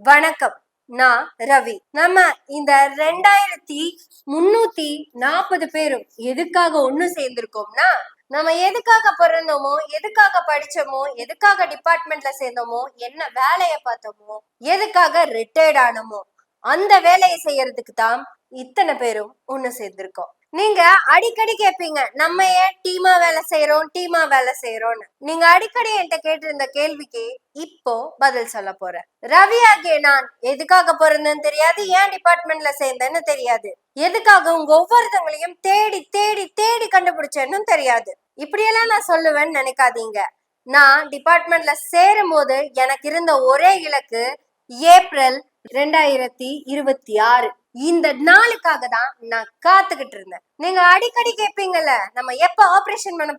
வணக்கம். நான் ரவி. நம்ம இந்த 2340 பேரும் எதுக்காக ஒண்ணு சேர்ந்திருக்கோம்னா, நம்ம எதுக்காக பிறந்தோமோ, எதுக்காக படிச்சோமோ, எதுக்காக டிபார்ட்மெண்ட்ல சேர்ந்தோமோ, என்ன வேலைய பார்த்தோமோ, எதுக்காக ரிட்டையர்ட் ஆனோமோ, அந்த வேலையை செய்யறதுக்கு தான் இத்தனை பேரும் ஒண்ணு சேர்ந்திருக்கோம். நீங்க அடிக்கடி கேட்பீங்க, நம்ம ஏன் டீமா வேலை செய்யறோம்னு. நீங்க அடிக்கடி என்கிட்ட கேட்டிருந்த கேள்விக்கு இப்போ பதில் சொல்ல போறேன். ரவி ஆகிய நான் எதுக்காக பிறந்தேன்னு தெரியாது, ஏன் டிபார்ட்மெண்ட்ல சேர்ந்தேன்னு தெரியாது, எதுக்காக உங்க ஒவ்வொருத்தவங்களையும் தேடி தேடி தேடி கண்டுபிடிச்சேன்னு தெரியாது. இப்படியெல்லாம் நான் சொல்லுவேன்னு நினைக்காதீங்க. நான் டிபார்ட்மெண்ட்ல சேரும் போது எனக்கு இருந்த ஒரே இலக்கு ஏப்ரல் 2026. இந்த நாளுக்காக தான் நான் காத்துக்கிட்டு இருந்தேன். நீங்க அடிக்கடி கேட்பீங்கல்ல, நம்ம எப்ப ஆபரேஷன் பண்ண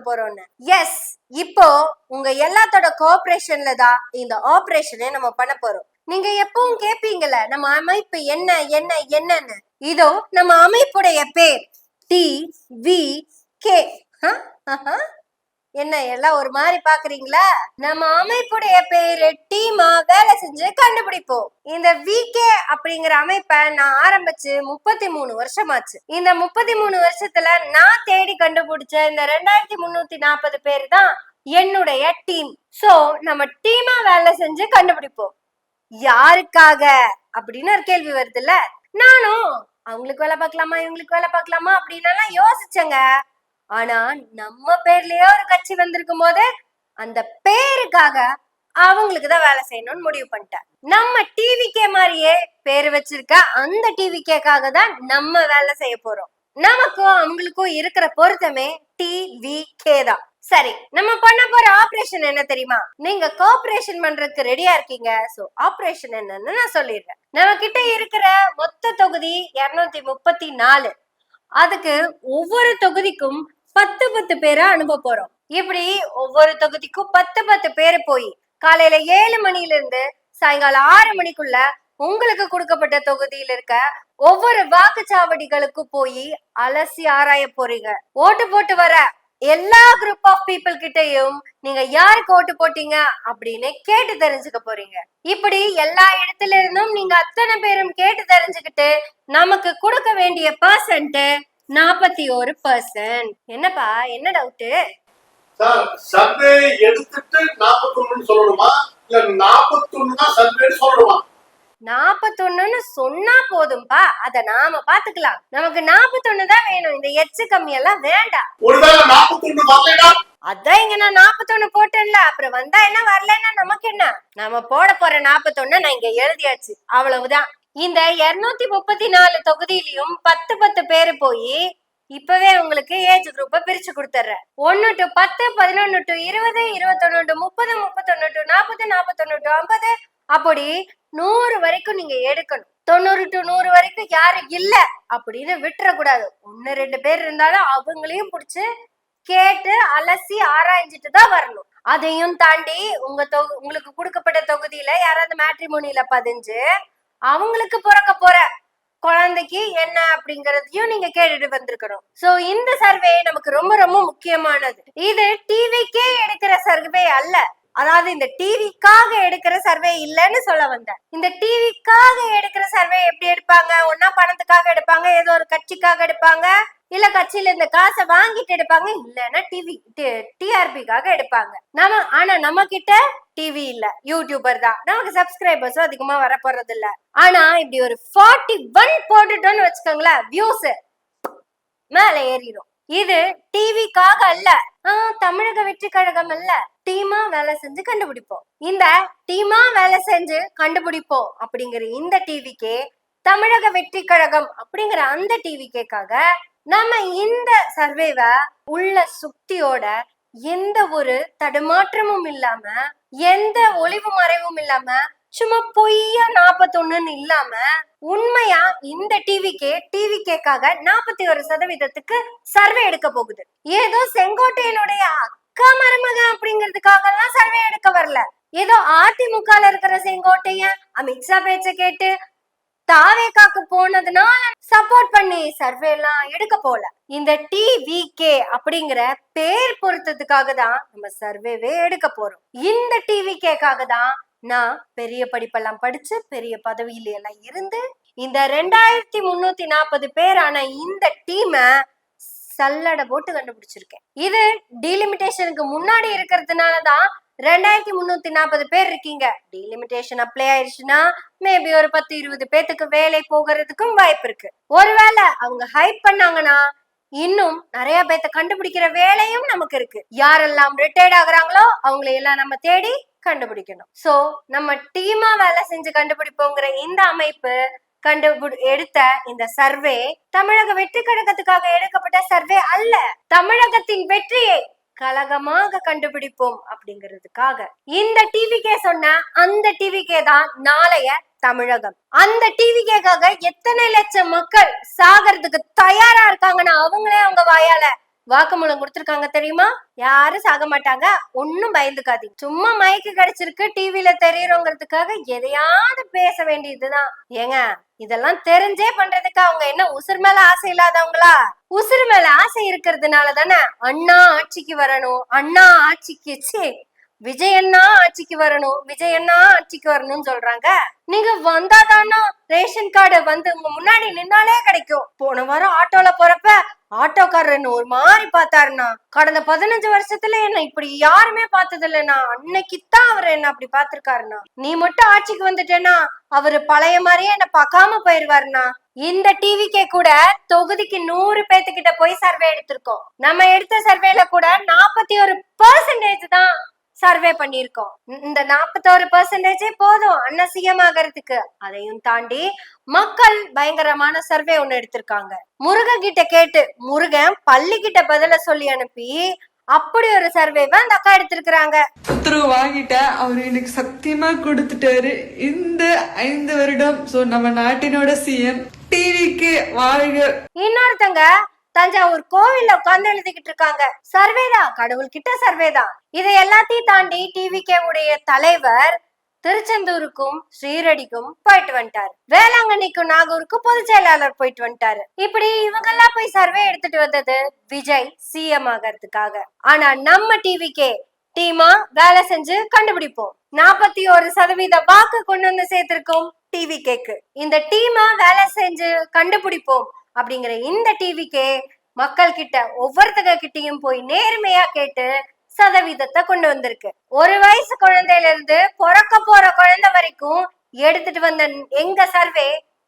போறோம்னு. எஸ், இப்போ உங்க எல்லாத்தோட கோஆபரேஷன்ல தான் இந்த ஆபரேஷனை நம்ம பண்ண போறோம். நீங்க எப்பவும் கேட்பீங்கல்ல, நம்ம அமைப்பு என்னன்னு. இதோ நம்ம அமைப்புடைய பேர் TVK. என்ன எல்லாம் ஒரு மாதிரி பாக்குறீங்களா? நம்ம அமைப்புடைய பேரு டீமா வேலை செஞ்சு கண்டுபிடிப்போம். இந்த VK அப்படிங்கிற அமைப்பை நான் ஆரம்பிச்சு 33 வருஷமாச்சு. இந்த 33 வருஷத்துல நான் தேடி கண்டுபிடிச்ச இந்த 2340 பேர் தான் என்னுடைய டீம். சோ நம்ம டீமா வேலை செஞ்சு கண்டுபிடிப்போம். யாருக்காக அப்படின்னு ஒரு கேள்வி வருதுல்ல. நானும் அவங்களுக்கு வேலை பார்க்கலாமா, இவங்களுக்கு வேலை பார்க்கலாமா அப்படின்னு எல்லாம் யோசிச்சேங்க. ஆனா நம்ம பேர்லயே ஒரு கட்சி வந்திருக்கும் போது அந்த பேருக்காக அவங்களுக்குதான் வேலை செய்யணும்னு முடிவு பண்ணிட்டேன். நம்ம டிவிகே மாதிரியே பேரு வச்சிருக்க அந்த டிவிகேக்காக தான் நம்ம வேலை செய்ய போறோம். நமக்கும் அவங்களுக்கும் இருக்கிற பொருத்தமே TVK தான். சரி, நம்ம பண்ண போற ஆபரேஷன் என்ன தெரியுமா? நீங்க கோஆபரேஷன் பண்றதுக்கு ரெடியா இருக்கீங்க. சோ ஆபரேஷன் என்னன்னு நான் சொல்லிடுறேன். நம்ம கிட்ட இருக்கிற மொத்த தொகுதி 234. அதுக்கு ஒவ்வொரு தொகுதிக்கும் 10 பேரா அனுப்ப போறோம். இப்படி ஒவ்வொரு தொகுதிக்கும் 10 பேரு போய் காலையில 7 மணில இருந்து சாயங்காலம் 6 மணிக்குள்ள உங்களுக்கு கொடுக்கப்பட்ட தொகுதியில இருக்க ஒவ்வொரு வாக்குச்சாவடிகளுக்கும் போய் அலசி ஆராய போறீங்க. ஓட்டு போட்டு வர எல்லா குரூப் ஆஃப் பீப்புள் கிட்டையும் நீங்க யாருக்கு ஓட்டு போட்டீங்க அப்படின்னு கேட்டு தெரிஞ்சுக்க போறீங்க. இப்படி எல்லா இடத்துல இருந்தும் நீங்க அத்தனை பேரும் கேட்டு தெரிஞ்சுக்கிட்டு நமக்கு கொடுக்க வேண்டிய பர்சன்ட் 41%. என்னப்பா, என்ன டவுட்? சார், சர்வே எடுத்துட்டு 41 சொல்லணுமா, இல்ல 41 தான் சர்வே சொல்லணுமா? 41ன்னு சொன்னா போதும்பா, அத நாம பாத்துக்கலாம். நமக்கு 41 தான் வேணும், இந்த எச்சு கம்மி எல்லாம் வேண்டாம். ஒருவேளை 41 வரலனா? அதான் இங்க நான் 41 போட்டேன்ல, அப்புறம் வந்தா என்ன வரலன்னா நமக்கு என்ன? நாம போட போற 41 நான் இங்க எழுதியாச்சு, அவ்வளவுதான். இந்த 234 தொகுதியிலையும் 10 பேரு போய் இப்பவே உங்களுக்கு ஏஜ் குரூப்ப பிரிச்சு கொடுத்துறேன். 1 to 10, 11 to 20, 21 to 30, 31 to 40, 41 to 50, அப்படி 100 வரைக்கும் நீங்க எடுக்கணும். 90 to 100 வரைக்கும் யாரும் இல்ல அப்படின்னு விட்டுறக்கூடாது. 1-2 பேர் இருந்தாலும் அவங்களையும் பிடிச்சு கேட்டு அலசி ஆராய்ஞ்சிட்டு தான் வரணும். அதையும் தாண்டி உங்களுக்கு கொடுக்கப்பட்ட தொகுதியில யாராவது மேட்ரிமோனியில பதிஞ்சு அவங்களுக்கு பிறக்க போற குழந்தைக்கு என்ன அப்படிங்கறதையும் நீங்க கேட்டுட்டு வந்திருக்கணும். சோ இந்த சர்வே நமக்கு ரொம்ப ரொம்ப முக்கியமானது. இது டிவிக்கே எடுக்கிற சர்வே அல்ல, அதாவது இந்த டிவிக்காக எடுக்கிற சர்வே இல்லன்னு சொல்ல வந்தேன். இந்த டிவிக்காக எடுக்கிற சர்வே எப்படி எடுப்பாங்க? ஒன்னா பணத்துக்காக எடுப்பாங்க, ஏதோ ஒரு கட்சிக்காக எடுப்பாங்க, இல்ல கட்சியில இந்த காசை வாங்கிட்டு எடுப்பாங்க, இல்லன்னா TRPக்காக எடுப்பாங்க. ஆனா நம்ம கிட்ட டிவி இல்ல, யூடியூபர் தான். நமக்கு சப்ஸ்கிரைபர்ஸும் அதிகமா வர போறது இல்ல. ஆனா இப்படி ஒரு 41 போட்டுட்டோம்னு வச்சுக்கோங்களேன், வியூஸ் மேல ஏறிடும். இது டிவிக்காக அல்ல, தமிழக வெற்றி கழகம் அல்ல, டீமா வேலை செஞ்சு கண்டுபிடிப்போம். இந்த டீமா வேலை செஞ்சு கண்டுபிடிப்போம் அப்படிங்கிற இந்த டிவிக்கே, தமிழக வெற்றி கழகம் அப்படிங்கிற அந்த டிவிக்காக நம்ம இந்த சர்வேவை உள்ள சுக்தியோட எந்த ஒரு தடுமாற்றமும் இல்லாம, எந்த ஒளிவு மறைவும் இல்லாம, சும்மா பொய்யா 41 இல்லாம உண்மையா இந்த டிவிக்கேக்காக 41% சர்வே எடுக்க போகுது. ஏதோ செங்கோட்டையனுடைய அக்கா மருமக அப்படிங்கிறதுக்காக எல்லாம் சர்வே எடுக்க வரல. ஏதோ அதிமுகல இருக்கிற செங்கோட்டையன் அமித்ஷா பேச்ச கேட்டு தாவேக்காக்கு போனதுனால சப்போர்ட் பண்ணி சர்வே எல்லாம் எடுக்க போல. இந்த TVK அப்படிங்கிற பேர் பொருத்தத்துக்காக தான் நம்ம சர்வேவே எடுக்க போறோம். இந்த TVKக்காக தான் நான் பெரிய படிப்பெல்லாம் படிச்சு பெரிய பதவியில எல்லாம் இருந்து இந்த 2340 பேரான இந்த டீமை சல்லட போட்டு கண்டுபிடிச்சிருக்கேன். இது டீலிமிட்டேஷனுக்கு முன்னாடி இருக்கிறதுனாலதான் 2340 பேர் இருக்கீங்க. டீலிமிட்டேஷன் அப்ளை ஆயிடுச்சுன்னா மேபி ஒரு 10-20 பேத்துக்கு வேலை போகிறதுக்கும் வாய்ப்பு இருக்கு. ஒருவேளை அவங்க ஹைப் பண்ணாங்கன்னா இன்னும் நிறைய பேத்த கண்டுபிடிக்கிற வேலையும் நமக்கு இருக்கு. யாரெல்லாம் ரிட்டையர்ட் ஆகுறாங்களோ அவங்களை எல்லாம் நம்ம தேடி கண்டுபிடிக்கணும். சோ நம்ம டீமா வேலை செஞ்சு கண்டுபிடிப்போங்கிற இந்த அமைப்பு எடுத்த இந்த சர்வே தமிழக வெற்றி கழகத்துக்காக எடுக்கப்பட்ட சர்வே அல்ல. தமிழகத்தின் வெற்றியை கழகமாக கண்டுபிடிப்போம் அப்படிங்கிறதுக்காக இந்த டிவிகே சொன்ன அந்த டிவிகே தான் நாளைய தமிழகம். அந்த டிவிகேக்காக எத்தனை லட்சம் மக்கள் சாகிறதுக்கு தயாரா இருக்காங்கன்னா அவங்களே அவங்க வாயால வாக்குமூலம் கொடுத்திருக்காங்க தெரியுமா? யாரும் சாக மாட்டாங்க, ஒன்னும் பயந்துக்காதீங்க. சும்மா மைக்கு கிடைச்சிருக்கு டிவில தெரியறோங்கிறதுக்காக எதையாவது பேச வேண்டியதுதான். ஏங்க இதெல்லாம் தெரிஞ்சே பண்றதுக்கு அவங்க என்ன உசுர் மேல ஆசை இல்லாதவங்களா? உசுர் மேல ஆசை இருக்கிறதுனால தானே அண்ணா ஆட்சிக்கு வரணும், அண்ணா ஆட்சிக்கு விஜயண்ணா ஆட்சிக்கு வரணும், விஜயண்ணா ஆட்சிக்கு வரணும்னு சொல்றாங்க. நீங்க வந்தாதானா ரேஷன் கார்டு வந்து உங்க முன்னாடி நின்னாலே கிடைக்கும். போன வாரம் ஆட்டோல போறப்ப ஆட்டோக்காரர் ஒரு மாதிரி பார்த்தாருண்ணா. கடந்த 15 வருஷத்துல என்ன இப்படி யாருமே பார்த்தது இல்லைண்ணா. அன்னைக்குத்தான் அவர் என்ன அப்படி பாத்திருக்காருண்ணா. நீ மட்டும் ஆட்சிக்கு வந்துட்டேன்னா அவரு பழைய மாதிரியே என்ன பார்க்காம போயிருவாருண்ணா. இந்த டிவிக்கே கூட தொகுதிக்கு 100 பேத்துக்கிட்ட போய் சர்வே எடுத்திருக்கோம். நம்ம எடுத்த சர்வேல கூட 41% தான் சர்வே பண்ணிருக்கோம். இந்த 41% போதும் அண்ணா சிஎம் ஆகிறதுக்கு. அதையும் தாண்டி மக்கள் பயங்கரமான சர்வே ஒண்ணு எடுத்திருக்காங்க. முருகன் கிட்ட கேட்டு முருகன் பள்ளி கிட்ட பதில சொல்லி அனுப்பி அப்படி ஒரு சர்வேவை அந்த அக்கா எடுத்திருக்கிறாங்க. உத்தரவு வாங்கிட்ட அவரு எனக்கு சத்தியமா கொடுத்துட்டாரு இந்த 5 வருடம். சோ நம்ம நாட்டினோட சிஎம் டிவிக்கு வாழ்க. இன்னொருத்தங்க தஞ்சாவூர் கோவில்ல உட்கார்ந்து எழுதிக்கிட்டு இருக்காங்க. சர்வேதான், கடவுள் கிட்ட சர்வேதான். இதை எல்லாத்தையும் தாண்டி டிவிகே உடைய தலைவர் திருச்செந்தூருக்கும் ஸ்ரீரடிக்கும் போயிட்டு வந்துட்டாரு. வேளாங்கண்ணிக்கும் நாகூருக்கும் பொதுச் செயலாளர் போயிட்டு வந்துட்டாரு. இப்படி இவங்கெல்லாம் போய் சர்வே எடுத்துட்டு வந்தது விஜய் சிஎம் ஆகிறதுக்காக. ஆனா நம்ம டிவிகே டீமா வேலை செஞ்சு கண்டுபிடிப்போம். 41% வாக்கு கொண்டு வந்து சேர்த்திருக்கோம் டிவிகேக்கு. இந்த டீமா வேலை செஞ்சு கண்டுபிடிப்போம் அப்படிங்கிற இந்த டிவிக்கே மக்கள் கிட்ட ஒவ்வொருத்தங்க கிட்டையும் போய் நேர்மையா கேட்டு சதவீதத்தை கொண்டு வந்திருக்கு. 1 வயசு குழந்தையில இருந்து பிறக்க போற குழந்தை வரைக்கும் எடுத்துட்டு வந்த எங்க சர்வே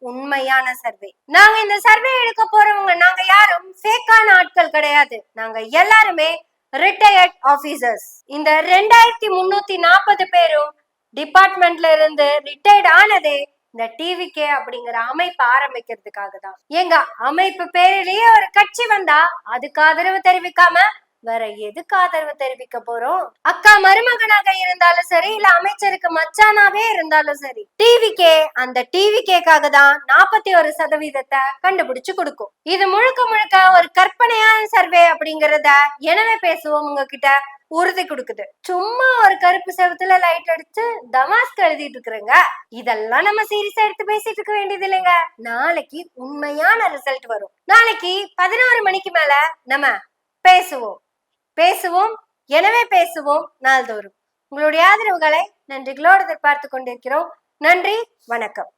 உண்மையான சர்வே. நாங்க இந்த சர்வே எடுக்க போறவங்க நாங்க யாரும் ஃபேக்கான ஆட்கள் கிடையாது. நாங்க எல்லாருமே ரிட்டையர்ட் ஆபீசர்ஸ். இந்த 2340 பேரும் டிபார்ட்மெண்ட்ல இருந்து ரிட்டையர்ட் ஆனதே இந்த டிவிகே அப்படிங்கிற அமைப்பு ஆரம்பிக்கிறதுக்காக தான். எங்க அமைப்பு பேரிலேயே ஒரு கட்சி வந்தா அதுக்கு ஆதரவு தெரிவிக்காம வேற எதுக்கு ஆதரவு தெரிவிக்க போறோம்? அக்கா மருமகனாக இருந்தாலும் சரி, இல்ல அமைச்சருக்கு மச்சானாவே இருந்தாலும் சரி, டிவிகே அந்த டிவிகேக்காக தான் 41% கண்டுபிடிச்சு கொடுக்கும். இது முழுக்க முழுக்க ஒரு கற்பனையான சர்வே அப்படிங்கறத எனவே பேசுவோம் உங்ககிட்ட உறுதி கொடுக்குது. சும்மா ஒரு கருப்பு செவத்துல லைட் அடிச்சு தமாஸ்க்கு எழுதிட்டு இருக்கிறேங்க. இதெல்லாம் நம்ம சீரியஸா எடுத்து பேசிட்டு இருக்க வேண்டியது இல்லைங்க. நாளைக்கு உண்மையான ரிசல்ட் வரும். நாளைக்கு 11 மணிக்கு மேல நம்ம பேசுவோம். எனவே பேசுவோம் நாள்தோறும். உங்களுடைய ஆதரவுகளை நன்றிகளோடு எதிர்பார்த்து கொண்டிருக்கிறோம். நன்றி, வணக்கம்.